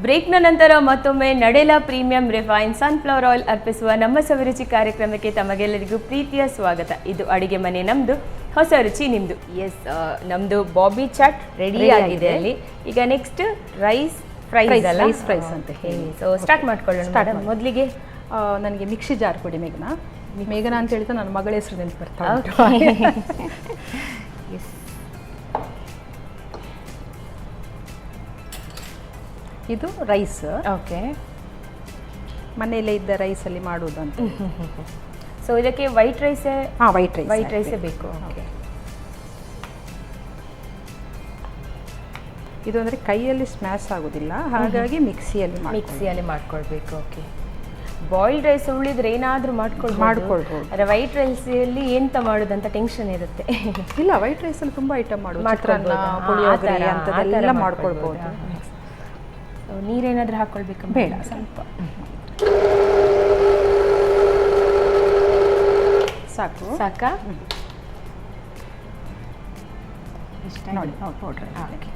ಬ್ರೇಕ್ನ ನಂತರ ಮತ್ತೊಮ್ಮೆ ನಡೆಲ premium refine sunflower oil ಅರ್ಪಿಸುವ ನಮ್ಮ ಸವಿರುಚಿ ಕಾರ್ಯಕ್ರಮಕ್ಕೆ ತಮಗೆಲ್ಲರಿಗೂ ಪ್ರೀತಿಯ ಸ್ವಾಗತ. ಇದು ಅಡಿಗೆ ಮನೆ ನಮ್ಮದು, ಹೊಸ ರುಚಿ ನಿಮ್ಮದು. ಎಸ್, ನಮ್ಮದು ಬಾಬಿ ಚಾಟ್ ರೆಡಿ ಆಗಿದೆ ಅಲ್ಲಿ. ಈಗ ನೆಕ್ಸ್ಟ್ ರೈಸ್ ಫ್ರೈಸ್ ಅಂತ ಹೇಳಿ. ಸೊ ಸ್ಟಾರ್ಟ್ ಮಾಡ್ಕೊಳ್ಳೋಣ. ಮೊದಲಿಗೆ ನನಗೆ ಮಿಕ್ಸಿ ಜಾರ್ ಕೊಡಿ ಮೇಘನಾ. ಮೇಘನಾ ಅಂತ ಹೇಳಿದ್ರೆ ನನ್ನ ಮಗಳ ಹೆಸರು ನೆನಪು ಬರ್ತಾ ಉಂಟು. ಇದು ರೈಸ್. ಓಕೆ, ಮನೆಯಲ್ಲೇ ಇದ್ದ ರೈಸಲ್ಲಿ ಮಾಡುವುದು ಅಂತ. ಸೊ ಇದಕ್ಕೆ ವೈಟ್ ರೈಸೇ? ಹಾಂ, ವೈಟ್ ರೈಸೇ ಬೇಕು. ಓಕೆ, ಇದು ಅಂದರೆ ಕೈಯಲ್ಲಿ ಸ್ಮ್ಯಾಶ್ ಆಗೋದಿಲ್ಲ, ಹಾಗಾಗಿ ಮಿಕ್ಸಿಯಲ್ಲಿ ಮಾಡ್ಕೊಳ್ಬೇಕು. ಓಕೆ, ಬಾಯ್ಲ್ಡ್ ರೈಸ್ ಉಳಿದ್ರೆ ಏನಾದರೂ ಮಾಡ್ಕೊಳ್ಬೋದು. ಆದರೆ ವೈಟ್ ರೈಸಲ್ಲಿ ಎಂತ ಮಾಡೋದಂತ ಟೆನ್ಷನ್ ಇರುತ್ತೆ. ಇಲ್ಲ, ವೈಟ್ ರೈಸಲ್ಲಿ ತುಂಬ ಐಟಮ್ ಮಾಡೋದು, ಪುಳಿಯೋಗರೆ ಅಂಥದ್ದೆಲ್ಲ ಮಾಡ್ಕೊಳ್ಬೋದು. ನೀರೇನಾದರೂ ಹಾಕ್ಕೊಳ್ಬೇಕು? ಬೇಡ, ಸ್ವಲ್ಪ ಸಾಕಾ? ನೋಡಿ ಪೌಡ್ರ್. ಓಕೆ,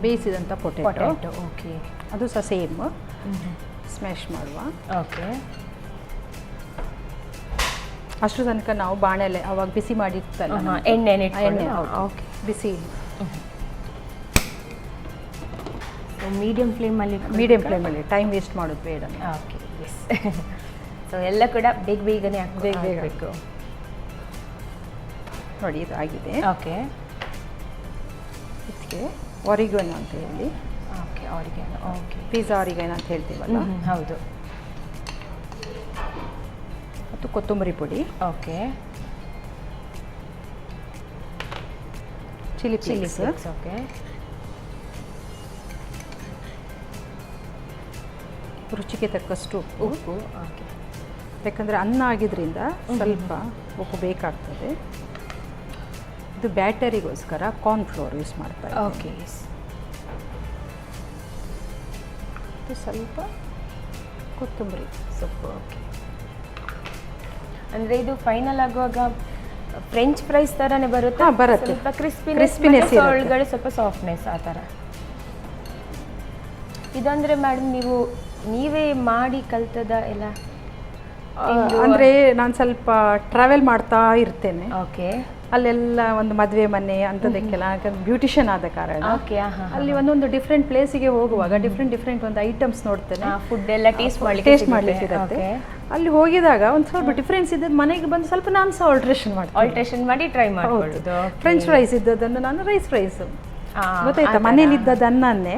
ಬೇಯಿಸಿದಂಥ ಪೊಟೆಟೊ. ಓಕೆ, ಅದು ಸಹ ಸೇಮ್ ಸ್ಮ್ಯಾಶ್ ಮಾಡುವ. ಓಕೆ, ಅಷ್ಟು ತನಕ ನಾವು ಬಾಣಲೆ ಅವಾಗ ಬಿಸಿ ಮಾಡಿರ್ತಲ್ಲ, ಎಣ್ಣೆ. ಓಕೆ, ಬಿಸಿ ಮೀಡಿಯಂ ಫ್ಲೇಮಲ್ಲಿ ಟೈಮ್ ವೇಸ್ಟ್ ಮಾಡೋದು ಬೇಡ. Okay, S. ಸೊ ಎಲ್ಲ ಕೂಡ ಬೇಗನೆ ಹಾಕಬೇಕು. ನೋಡಿ, ಇದು ಆಗಿದೆ. ಓಕೆ, ಇದಕ್ಕೆ ಒರಿಗನೋ ಅಂತ ಹೇಳಿ. ಓಕೆ, ಆರಿಗನೋ. ಓಕೆ, ಪಿಜ್ಜಾ ಆರಿಗನೋ ಅಂತ ಹೇಳ್ತೀವಲ್ಲ, ಹೌದು. ಮತ್ತು ಕೊತ್ತಂಬರಿ ಪುಡಿ. Okay, chilli flakes. ಓಕೆ, ರುಚಿಗೆ ತಕ್ಕಷ್ಟು ಉಪ್ಪು. ಓಕೆ, ಯಾಕಂದರೆ ಅನ್ನ ಆಗಿದ್ರಿಂದ ಸ್ವಲ್ಪ ಉಪ್ಪು ಬೇಕಾಗ್ತದೆ. ಇದು ಬ್ಯಾಟರಿಗೋಸ್ಕರ ಕಾರ್ನ್ಫ್ಲೋರ್ ಯೂಸ್ ಮಾಡ್ತಾರೆ. ಓಕೆ, ಸ್ವಲ್ಪ ಕೊತ್ತಂಬರಿ ಸೊಪ್ಪು. ಓಕೆ, ಅಂದರೆ ಇದು ಫೈನಲ್ ಆಗುವಾಗ ಫ್ರೆಂಚ್ ಫ್ರೈಸ್ ಥರನೇ ಬರುತ್ತೆ? ಬರುತ್ತೆ. ಸ್ವಲ್ಪ ಕ್ರಿಸ್ಪಿನೆಸ್, ಒಳಗಡೆ ಸ್ವಲ್ಪ ಸಾಫ್ಟ್ನೆಸ್, ಆ ಥರ. ಇದಂದರೆ ಮೇಡಮ್ ನೀವೇ ಮಾಡಿ ಕಲ್ತದ ಎಲ್ಲ? ಅಂದರೆ ನಾನು ಸ್ವಲ್ಪ ಟ್ರಾವೆಲ್ ಮಾಡ್ತಾ ಇರ್ತೇನೆ. ಓಕೆ, ಅಲ್ಲೆಲ್ಲ ಒಂದು ಮದುವೆ ಮನೆ ಅಂಥದಕ್ಕೆಲ್ಲ ಬ್ಯೂಟಿಷಿಯನ್ ಆದ ಕಾರಣ ಅಲ್ಲಿ ಒಂದೊಂದು ಡಿಫ್ರೆಂಟ್ ಪ್ಲೇಸಿಗೆ ಹೋಗುವಾಗ ಡಿಫ್ರೆಂಟ್ ಒಂದು ಐಟಮ್ಸ್ ನೋಡ್ತೇನೆ. ಫುಡ್ ಎಲ್ಲ ಟೇಸ್ಟ್ ಮಾಡ್ಲಿಕ್ಕೆ ಇರುತ್ತೆ. ಅಲ್ಲಿ ಹೋಗಿದಾಗ ಒಂದು ಸ್ವಲ್ಪ ಡಿಫ್ರೆನ್ಸ್ ಇದ್ದದ್ದು ಮನೆಗೆ ಬಂದು ಸ್ವಲ್ಪ ನಾನು ಸಹ ಆಲ್ಟ್ರೇಷನ್ ಮಾಡಿ ಟ್ರೈ ಮಾಡ್ಕೊಳ್ಳೋದು. ಫ್ರೆಂಚ್ ಫ್ರೈಸ್ ಇದ್ದದನ್ನು ನಾನು ರೈಸ್ ಫ್ರೈಸ್ ಗೊತ್ತಾಯ್ತಾ, ಮನೇಲಿ ಇದ್ದದ್ದು ಅನ್ನನ್ನೇ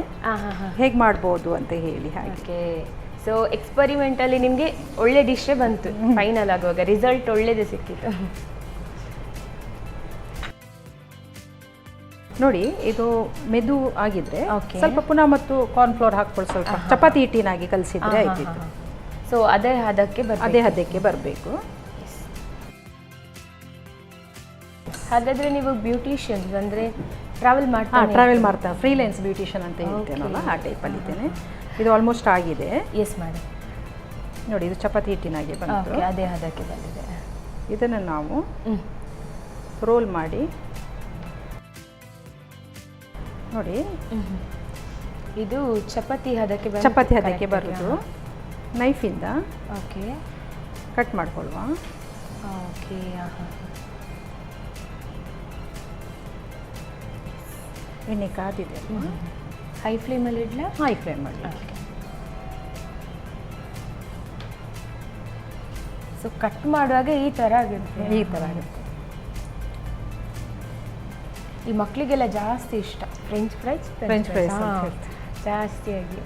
ಹೇಗೆ ಮಾಡ್ಬೋದು ಅಂತ ಹೇಳಿ. ಹಾಗೆ ಸೊ ಎಕ್ಸ್ಪರಿಮೆಂಟಲ್ಲಿ ನಿಮಗೆ ಒಳ್ಳೆ ಡಿಶ್ಶೇ ಬಂತು. ಫೈನಲ್ ಆಗುವಾಗ ರಿಸಲ್ಟ್ ಒಳ್ಳೇದೇ ಸಿಕ್ಕಿತ್ತು. ನೋಡಿ, ಇದು ಮೆದು ಆಗಿದ್ರೆ ಸ್ವಲ್ಪ ಪುನಃ ಮತ್ತು ಕಾರ್ನ್ಫ್ಲೋರ್ ಹಾಕ್ಕೊಳ್ಳಿ, ಸ್ವಲ್ಪ ಚಪಾತಿ ಹಿಟ್ಟಿನಾಗಿ ಕಲಿಸಿದ್ರೆ ಆಯ್ತಿತ್ತು. ಸೊ ಅದೇ ಹದಕ್ಕೆ ಬರಬೇಕು. ಹಾಗಾದ್ರೆ ನೀವು ಬ್ಯೂಟಿಷಿಯನ್ಸ್ ಅಂದರೆ ಟ್ರಾವೆಲ್ ಮಾಡ್ತಾ ಫ್ರೀಲ್ಯಾನ್ಸ್ ಬ್ಯೂಟಿಷಿಯನ್ ಅಂತ ಹೇಳ್ತೇನಲ್ಲ, ಆ ಟೈಪಲ್ಲಿ ಇದ್ದೇನೆ. ಇದು ಆಲ್ಮೋಸ್ಟ್ ಆಗಿದೆ. Yes madam. ನೋಡಿ, ಇದು ಚಪಾತಿ ಹಿಟ್ಟಿನಾಗೆ ಬಂತು, ಅದೇ ಹದಕ್ಕೆ ಬಂದಿದೆ. ಇದನ್ನು ನಾವು ರೋಲ್ ಮಾಡಿ ನೋಡಿ, ಇದು ಚಪಾತಿ ಹದಕ್ಕೆ ಬರೋದು. ನೈಫಿಂದ ಓಕೆ ಕಟ್ ಮಾಡ್ಕೊಳ್ಳುವ. ಓಕೆ, ಎಣ್ಣೆ ಕಾದಿದೆ. ಹೈ ಫ್ಲೇಮಲ್ಲಿ ಇಡಲಾ? ಹೈ ಫ್ಲೇಮಲ್ಲಿ. ಸೊ ಕಟ್ ಮಾಡುವಾಗ ಈ ಥರ ಆಗುತ್ತೆ. ಈ ಮಕ್ಕಳಿಗೆಲ್ಲ ಜಾಸ್ತಿ ಇಷ್ಟ ಫ್ರೆಂಚ್ ಫ್ರೈಸ್ ಜಾಸ್ತಿಯಾಗಿ.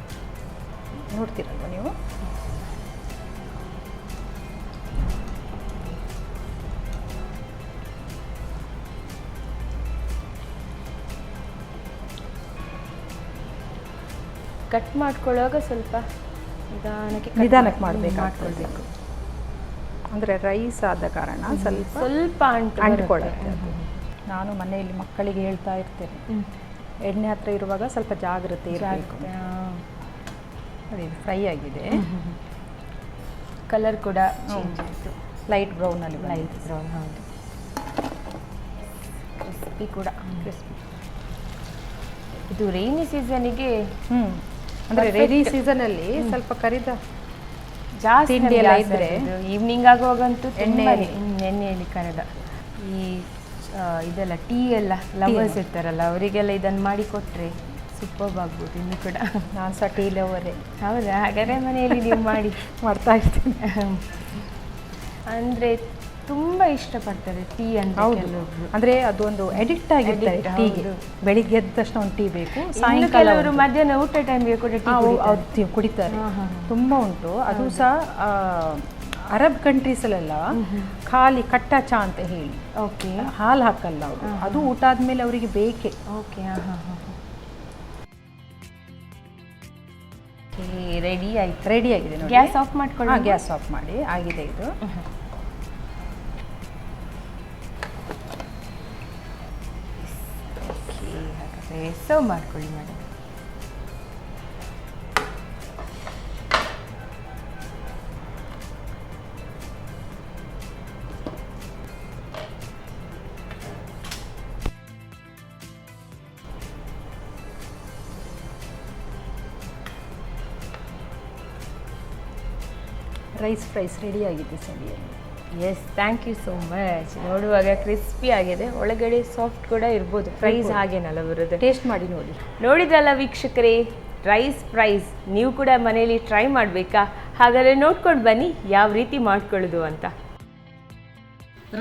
ನೋಡ್ತೀರಲ್ವ ನೀವು? ಕಟ್ ಮಾಡ್ಕೊಳ್ಳುವಾಗ ಸ್ವಲ್ಪ ನಿಧಾನಕ್ಕೆ ಮಾಡ್ಕೊಳ್ಬೇಕು. ಅಂದರೆ ರೈಸ್ ಆದ ಕಾರಣ ಸ್ವಲ್ಪ ಅಂಟ್ಕೊಳ್ಳುತ್ತೆ. ನಾನು ಮನೆಯಲ್ಲಿ ಮಕ್ಕಳಿಗೆ ಹೇಳ್ತಾ ಇರ್ತೇನೆ, ಎಣ್ಣೆ ಹತ್ರ ಇರುವಾಗ ಸ್ವಲ್ಪ ಜಾಗ್ರತೆ ಇರಬೇಕು. ಫ್ರೈ ಆಗಿದೆ. ಕಲರ್ ಕೂಡ ಚೇಂಜ್ ಆಯಿತು. ಲೈಟ್ ಬ್ರೌನಲ್ಲಿ ಲೈಟ್ ಬ್ರೌನ್, ಹೌದು. ಕ್ರಿಸ್ಪಿ ಕೂಡ ಕ್ರಿಸ್ಪಿ. ಇದು ರೈನಿ ಸೀಸನಿಗೆ ಅಂದರೆ ರೈನಿ ಸೀಸನಲ್ಲಿ ಸ್ವಲ್ಪ ಕರಿದ ಜಾಸ್ತಿ ತಿಂಡಿ ಎಲ್ಲ ಇದ್ರೆ ಈವ್ನಿಂಗ್ ಆಗುವಾಗಂತೂ ಎಣ್ಣೆಯಲ್ಲಿ ಕರೆದ ಈ ಇದೆಲ್ಲ ಟೀ ಎಲ್ಲ ಲವರ್ಸ್ ಇರ್ತಾರಲ್ಲ ಅವರಿಗೆಲ್ಲ ಇದನ್ನು ಮಾಡಿ ಕೊಟ್ಟರೆ ಸೂಪರ್ಬ್ ಆಗ್ಬೋದು. ಇನ್ನು ಕೂಡ ನಾನು ಸಹ ಟೀ ಲವರೇ. ಹೌದಾ? ಹಾಗಾದರೆ ಮನೆಯಲ್ಲಿ ನೀವು ಮಾಡಿ ಮಾಡ್ತಾ ಇರ್ತೀನಿ. ಅಂದರೆ ತುಂಬ ಇಷ್ಟಪಡ್ತಾರೆ ಟೀ ಅಂತ ಕೆಲವೊಬ್ರು. ಅಂದರೆ ಅದೊಂದು ಅಡಿಕ್ಟ್ ಆಗಿರ್ತಾರೆ ಟೀಗೆ. ಬೆಳಿಗ್ಗೆ ಎದ್ದ ತಕ್ಷಣ ಒಂದು ಟೀ ಬೇಕು, ಸಾಯಂಕಾಲ ಅವರು ಮಧ್ಯಾಹ್ನ ಊಟ ಟೈಮ್ಗೆ ಕೂಡ ಟೀ ಕುಡಿತಾರೆ. ತುಂಬ ಉಂಟು. ಅದು ಸಹ ಅರಬ್ ಕಂಟ್ರೀಸಲ್ಲೆಲ್ಲ ಖಾಲಿ ಕಟ್ಟಾ ಚಾ ಅಂತ ಹೇಳಿ, ಓಕೆ, ಹಾಲು ಹಾಕಲ್ಲ ಅವರು. ಅದು ಊಟ ಆದಮೇಲೆ ಅವರಿಗೆ ಬೇಕೇ. ಓಕೆ, ರೆಡಿ ಆಯ್ತು. ರೆಡಿ ಆಗಿದೆ ನೋಡಿ. ಗ್ಯಾಸ್ ಆಫ್ ಮಾಡ್ಕೊಳ್ಳಿ. ಗ್ಯಾಸ್ ಆಫ್ ಮಾಡಿ. ಆಗಿದೆ ಇದು. ಸರ್ವ್ ಮಾಡ್ಕೊಳ್ಳಿ ಮೇಡಮ್. ರೈಸ್ ಫ್ರೈಸ್ ರೆಡಿ ಆಗಿದೆ ಸರಿಯಲ್ಲಿ. Yes, thank you so much. ನೋಡುವಾಗ ಕ್ರಿಸ್ಪಿ ಆಗಿದೆ, ಒಳಗಡೆ ಸಾಫ್ಟ್ ಕೂಡ ಇರ್ಬೋದು. ಫ್ರೈಸ್ ಹಾಗೇನಲ್ಲ ಬರೋದು. ಟೇಸ್ಟ್ ಮಾಡಿ ನೋಡಿ. ನೋಡಿದ್ರಲ್ಲ ವೀಕ್ಷಕರೇ, ರೈಸ್ ಫ್ರೈಸ್ ನೀವು ಕೂಡ ಮನೆಯಲ್ಲಿ ಟ್ರೈ ಮಾಡಬೇಕಾ? ಹಾಗಾದರೆ ನೋಡ್ಕೊಂಡು ಬನ್ನಿ ಯಾವ ರೀತಿ ಮಾಡ್ಕೊಳ್ಳೋದು ಅಂತ.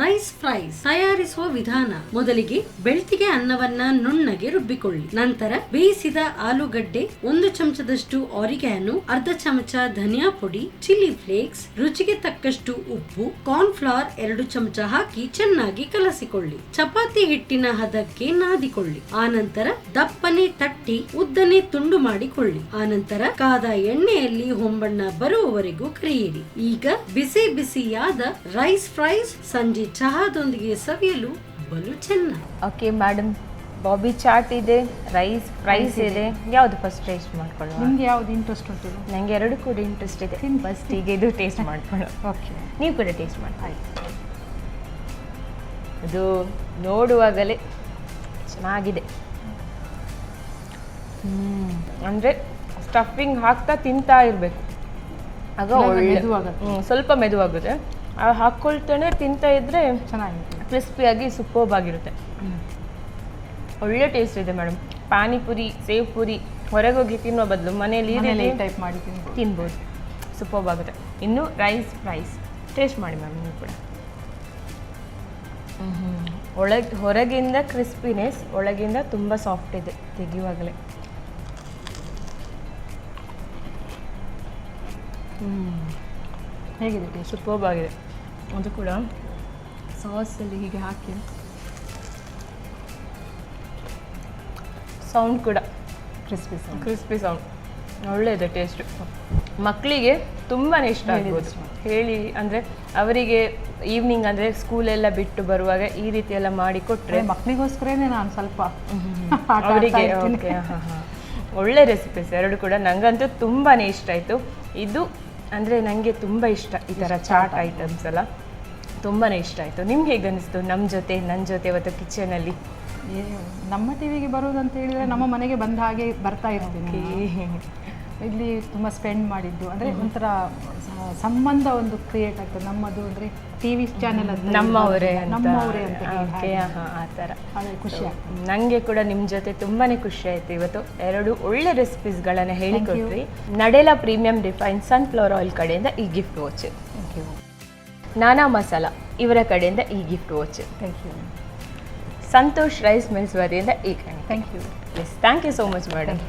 ರೈಸ್ ಫ್ರೈಸ್ ತಯಾರಿಸುವ ವಿಧಾನ: ಮೊದಲಿಗೆ ಬೆಳ್ತಿಗೆ ಅನ್ನವನ್ನ ನುಣ್ಣಗೆ ರುಬ್ಬಿಕೊಳ್ಳಿ. ನಂತರ ಬೇಯಿಸಿದ ಆಲೂಗಡ್ಡೆ, 1 ಚಮಚದಷ್ಟು ಆರಿಗ್ಯಾನೋ, ಅರ್ಧ ಚಮಚ ಧನಿಯಾ ಪುಡಿ, ಚಿಲ್ಲಿ ಫ್ಲೇಕ್ಸ್, ರುಚಿಗೆ ತಕ್ಕಷ್ಟು ಉಪ್ಪು, ಕಾರ್ನ್ ಫ್ಲವರ್ 2 ಚಮಚ ಹಾಕಿ ಚೆನ್ನಾಗಿ ಕಲಸಿಕೊಳ್ಳಿ. ಚಪಾತಿ ಹಿಟ್ಟಿನ ಹದಕ್ಕೆ ನಾದಿಕೊಳ್ಳಿ. ಆನಂತರ ದಪ್ಪನೆ ತಟ್ಟಿ ಉದ್ದನೆ ತುಂಡು ಮಾಡಿಕೊಳ್ಳಿ. ಆನಂತರ ಕಾದ ಎಣ್ಣೆಯಲ್ಲಿ ಹೊಂಬಣ್ಣ ಬರುವವರೆಗೂ ಕರಿಯಿರಿ. ಈಗ ಬಿಸಿ ಬಿಸಿಯಾದ ರೈಸ್ ಫ್ರೈಸ್ ಸಂಜೆ ಚಹಾದೊಂದಿಗೆ ಸವಿಯಲು ಬಲು ಚೆನ್ನಾಗಿ. ಓಕೆ ಮೇಡಮ್, ಬಾಬಿ ಚಾಟ್ ಇದೆ, ರೈಸ್ ಫ್ರೈಸ್ ಇದೆ. ಯಾವುದು ಫಸ್ಟ್ ಟೇಸ್ಟ್ ಮಾಡ್ಕೊಳ್ಳೋ? ನಿಮ್ಗೆ ಯಾವ್ದು ಇಂಟ್ರೆಸ್ಟ್ ಉಂಟು? ನನಗೆ ಎರಡು ಕೂಡ ಇಂಟ್ರೆಸ್ಟ್ ಇದೆ. ಫಸ್ಟ್ ಈಗ ಇದು ಟೇಸ್ಟ್ ಮಾಡ್ಕೊಳ್ಳೋ. ಓಕೆ, ನೀವು ಕೂಡ ಟೇಸ್ಟ್ ಮಾಡಿ. ಆಯ್ತು. ಇದು ನೋಡುವಾಗಲೇ ಚೆನ್ನಾಗಿದೆ. ಅಂದರೆ ಸ್ಟಫಿಂಗ್ ಹಾಕ್ತಾ ತಿಂತಾ ಇರಬೇಕು, ಆಗ ಒಳ್ಳೆ ಸ್ವಲ್ಪ ಮೆದುವಾಗುತ್ತೆ. ಹಾಕ್ಕೊಳ್ತಾನೆ ತಿಂತಾ ಇದ್ರೆ ಚೆನ್ನಾಗಿರುತ್ತೆ, ಕ್ರಿಸ್ಪಿಯಾಗಿ ಸೂಪರ್ಬ್ ಆಗಿರುತ್ತೆ. ಒಳ್ಳೆ ಟೇಸ್ಟ್ ಇದೆ ಮೇಡಮ್. ಪಾನಿಪುರಿ, ಸೇವ್ ಪುರಿ ಹೊರಗೆ ಹೋಗಿ ತಿನ್ನೋ ಬದಲು ಮನೇಲಿ ಟೈಪ್ ಮಾಡಿ ತಿನ್ಬೋದು, ಸೂಪರ್ಬ್ ಆಗುತ್ತೆ. ಇನ್ನು ರೈಸ್ ಫ್ರೈಸ್ ಟೇಸ್ಟ್ ಮಾಡಿ ಮ್ಯಾಮ್ ನೀವು ಕೂಡ. ಹೊರಗಿಂದ ಕ್ರಿಸ್ಪಿನೆಸ್, ಒಳಗಿಂದ ತುಂಬ ಸಾಫ್ಟ್ ಇದೆ ತೆಗೆಯುವಾಗಲೇ. ಹೇಗಿದೆ ಟೇಸ್ಟ್? ಸೂಪರ್ಬ್ ಆಗಿದೆ. ಅದು ಕೂಡ ಸಾಸಲ್ಲಿ ಹೀಗೆ ಹಾಕಿ, ಸೌಂಡ್ ಕೂಡ ಕ್ರಿಸ್ಪಿ ಸೌಂಡ್ ಒಳ್ಳೆಯದು. ಟೇಸ್ಟು ಮಕ್ಕಳಿಗೆ ತುಂಬಾ ಇಷ್ಟ ಆಗ್ಬೋದು. ಹೇಳಿ ಅಂದರೆ ಅವರಿಗೆ ಈವ್ನಿಂಗ್ ಅಂದರೆ ಸ್ಕೂಲೆಲ್ಲ ಬಿಟ್ಟು ಬರುವಾಗ ಈ ರೀತಿ ಎಲ್ಲ ಮಾಡಿ ಕೊಟ್ಟರೆ ಮಕ್ಕಳಿಗೋಸ್ಕರನೇ ನಾನು ಸ್ವಲ್ಪ ಅವರಿಗೆ ಓಕೆ. ಒಳ್ಳೆ ರೆಸಿಪೀಸ್ ಎರಡು ಕೂಡ. ನನಗಂತೂ ತುಂಬಾ ಇಷ್ಟ ಆಯಿತು. ಇದು ಅಂದರೆ ನನಗೆ ತುಂಬ ಇಷ್ಟ ಈ ಥರ ಚಾಟ್ ಐಟಮ್ಸ್ ಎಲ್ಲ, ತುಂಬಾ ಇಷ್ಟ ಆಯಿತು. ನಿಮ್ಗೆ ಹೇಗೆ ಅನಿಸ್ತು ನನ್ನ ಜೊತೆ ಇವತ್ತು ಕಿಚನಲ್ಲಿ? ನಮ್ಮ ಟಿವಿಗೆ ಬರೋದಂತ ಹೇಳಿದರೆ ನಮ್ಮ ಮನೆಗೆ ಬಂದ ಹಾಗೆ ಬರ್ತಾ ಇರ್ತೀನಿ. ಇಲ್ಲಿ ತುಂಬ ಸ್ಪೆಂಡ್ ಮಾಡಿದ್ದು ಅಂದರೆ ಒಂಥರ ಸಂಬಂಧ ಒಂದು ಕ್ರಿಯೇಟ್ ಆಗ್ತದೆ. ನಮ್ಮದು ಅಂದರೆ ಟಿವಿ ಚಾನೆಲ್ ಅದು ನಮ್ಮವರೇ ಅಂತ ಆ ಥರ ಖುಷಿ ಆಗ್ತದೆ. ನನಗೆ ಕೂಡ ನಿಮ್ಮ ಜೊತೆ ತುಂಬಾ ಖುಷಿ ಆಯಿತು. ಇವತ್ತು ಎರಡು ಒಳ್ಳೆ ರೆಸಿಪೀಸ್ಗಳನ್ನು ಹೇಳಿಕೊಟ್ರಿ. ನಡೆಲಾ ಪ್ರೀಮಿಯಂ ರಿಫೈನ್ ಸನ್ಫ್ಲವರ್ ಆಯಿಲ್ ಕಡೆಯಿಂದ ಈ ಗಿಫ್ಟ್ ವಾಚ್, ನಾನಾ ಮಸಾಲ ಇವರ ಕಡೆಯಿಂದ ಈ gift watch, thank you. Santosh rice mills ವತಿಯಿಂದ ಈ ಕಡೆ. Thank you. Yes, thank you so much madam.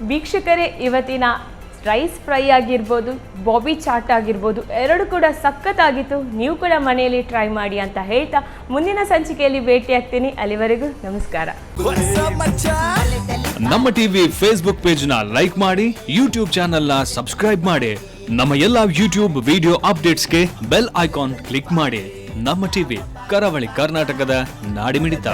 ವೀಕ್ಷಕರೇ, ಇವತ್ತಿನ ರೈಸ್ ಫ್ರೈ ಆಗಿರ್ಬೋದು, ಬಾಬಿ ಚಾಟ್ ಆಗಿರ್ಬೋದು, ಎರಡು ಕೂಡ ಸಖತ್ತಾಗಿತ್ತು. ನೀವು ಕೂಡ ಮನೆಯಲ್ಲಿ ಟ್ರೈ ಮಾಡಿ ಅಂತ ಹೇಳ್ತಾ ಮುಂದಿನ ಸಂಚಿಕೆಯಲ್ಲಿ ಭೇಟಿ ಆಗ್ತೀನಿ. ಅಲ್ಲಿವರೆಗೂ ನಮಸ್ಕಾರ. ನಮ್ಮ ಟಿವಿ ಫೇಸ್ಬುಕ್ ಪೇಜ್ ನ ಲೈಕ್ ಮಾಡಿ, ಯೂಟ್ಯೂಬ್ ಚಾನೆಲ್ ನ ಸಬ್ಸ್ಕ್ರೈಬ್ ಮಾಡಿ. ನಮ್ಮ ಎಲ್ಲಾ ಯೂಟ್ಯೂಬ್ ವಿಡಿಯೋ ಅಪ್ಡೇಟ್ಸ್ಗೆ ಬೆಲ್ ಐಕಾನ್ ಕ್ಲಿಕ್ ಮಾಡಿ. ನಮ್ಮ ಟಿವಿ, ಕರಾವಳಿ ಕರ್ನಾಟಕದ ನಾಡಿಮಿಡಿತ.